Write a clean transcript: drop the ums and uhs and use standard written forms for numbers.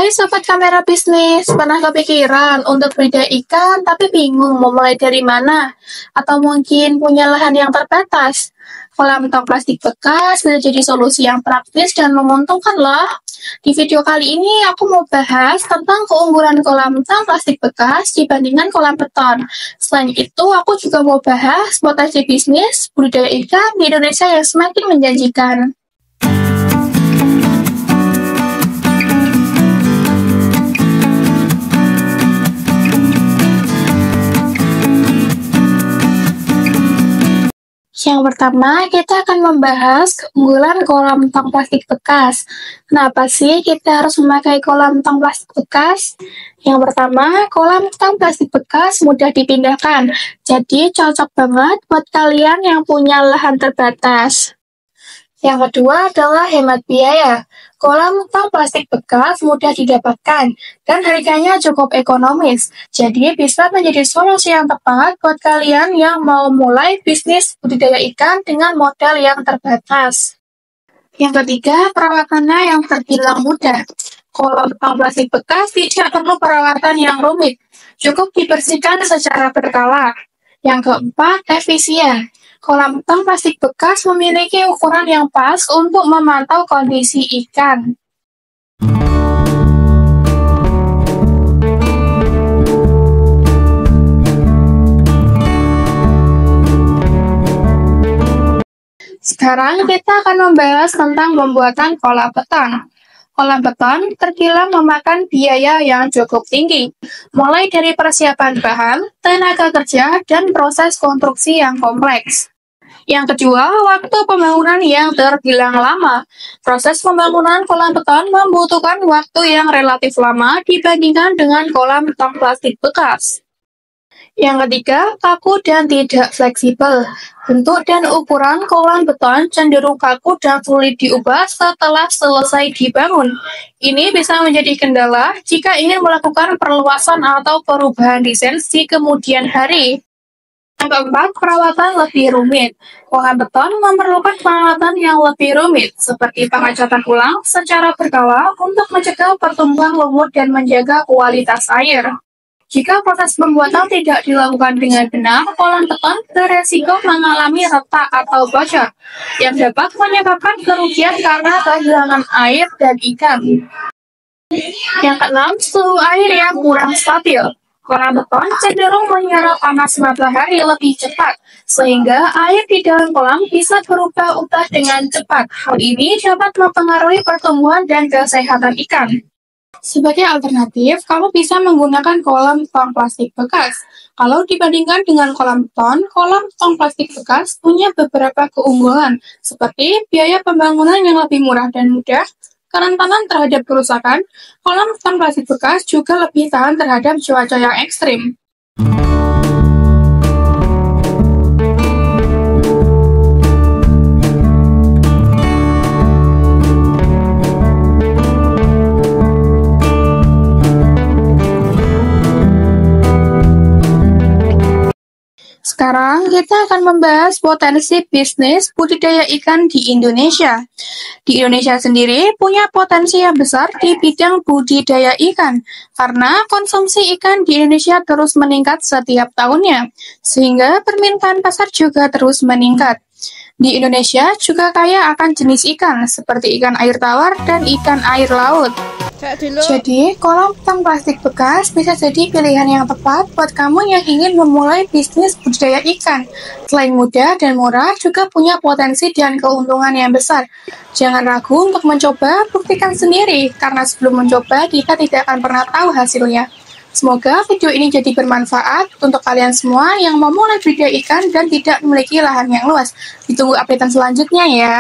Hai Sobat Kamera Bisnis, pernah kepikiran untuk budidaya ikan tapi bingung mau mulai dari mana? Atau mungkin punya lahan yang terbatas? Kolam tong plastik bekas bisa jadi solusi yang praktis dan menguntungkan loh. Di video kali ini aku mau bahas tentang keunggulan kolam tong plastik bekas dibandingkan kolam beton. Selain itu, aku juga mau bahas potensi bisnis budidaya ikan di Indonesia yang semakin menjanjikan. Yang pertama, kita akan membahas keunggulan kolam tong plastik bekas. Kenapa sih kita harus memakai kolam tong plastik bekas? Yang pertama, kolam tong plastik bekas mudah dipindahkan, jadi cocok banget buat kalian yang punya lahan terbatas. Yang kedua adalah hemat biaya. Kolam tong plastik bekas mudah didapatkan dan harganya cukup ekonomis. Jadi bisa menjadi solusi yang tepat buat kalian yang mau mulai bisnis budidaya ikan dengan modal yang terbatas. Yang ketiga, perawatannya yang terbilang mudah. Kolam tong plastik bekas tidak perlu perawatan yang rumit. Cukup dibersihkan secara berkala. Yang keempat, efisien. Kolam tong plastik bekas memiliki ukuran yang pas untuk memantau kondisi ikan. Sekarang kita akan membahas tentang pembuatan kolam beton. Kolam beton terbilang memakan biaya yang cukup tinggi, mulai dari persiapan bahan, tenaga kerja, dan proses konstruksi yang kompleks. Yang kedua, waktu pembangunan yang terbilang lama. Proses pembangunan kolam beton membutuhkan waktu yang relatif lama dibandingkan dengan kolam tong plastik bekas. Yang ketiga, kaku dan tidak fleksibel. Bentuk dan ukuran kolam beton cenderung kaku dan sulit diubah setelah selesai dibangun. Ini bisa menjadi kendala jika ingin melakukan perluasan atau perubahan desain di kemudian hari. Yang keempat, perawatan lebih rumit. Kolam beton memerlukan perawatan yang lebih rumit, seperti pengecatan ulang secara berkala untuk mencegah pertumbuhan lumut dan menjaga kualitas air. Jika proses pembuatan tidak dilakukan dengan benar, kolam beton beresiko mengalami retak atau bocor, yang dapat menyebabkan kerugian karena kehilangan air dan ikan. Yang keenam, suhu air yang kurang stabil. Kolam beton cenderung menyerap panas matahari lebih cepat, sehingga air di dalam kolam bisa berubah-ubah dengan cepat. Hal ini dapat mempengaruhi pertumbuhan dan kesehatan ikan. Sebagai alternatif, kamu bisa menggunakan kolam tong plastik bekas. Kalau dibandingkan dengan kolam tong plastik bekas punya beberapa keunggulan, seperti biaya pembangunan yang lebih murah dan mudah, kerentanan terhadap kerusakan. Kolam tong plastik bekas juga lebih tahan terhadap cuaca yang ekstrim. Sekarang kita akan membahas potensi bisnis budidaya ikan di Indonesia. Di Indonesia sendiri punya potensi yang besar di bidang budidaya ikan, karena konsumsi ikan di Indonesia terus meningkat setiap tahunnya, sehingga permintaan pasar juga terus meningkat. Di Indonesia juga kaya akan jenis ikan, seperti ikan air tawar dan ikan air laut. Jadi, kolam tong plastik bekas bisa jadi pilihan yang tepat buat kamu yang ingin memulai bisnis budidaya ikan. Selain mudah dan murah, juga punya potensi dan keuntungan yang besar. Jangan ragu untuk mencoba, buktikan sendiri, karena sebelum mencoba, kita tidak akan pernah tahu hasilnya. Semoga video ini jadi bermanfaat untuk kalian semua yang memulai budidaya ikan dan tidak memiliki lahan yang luas. Ditunggu update selanjutnya ya.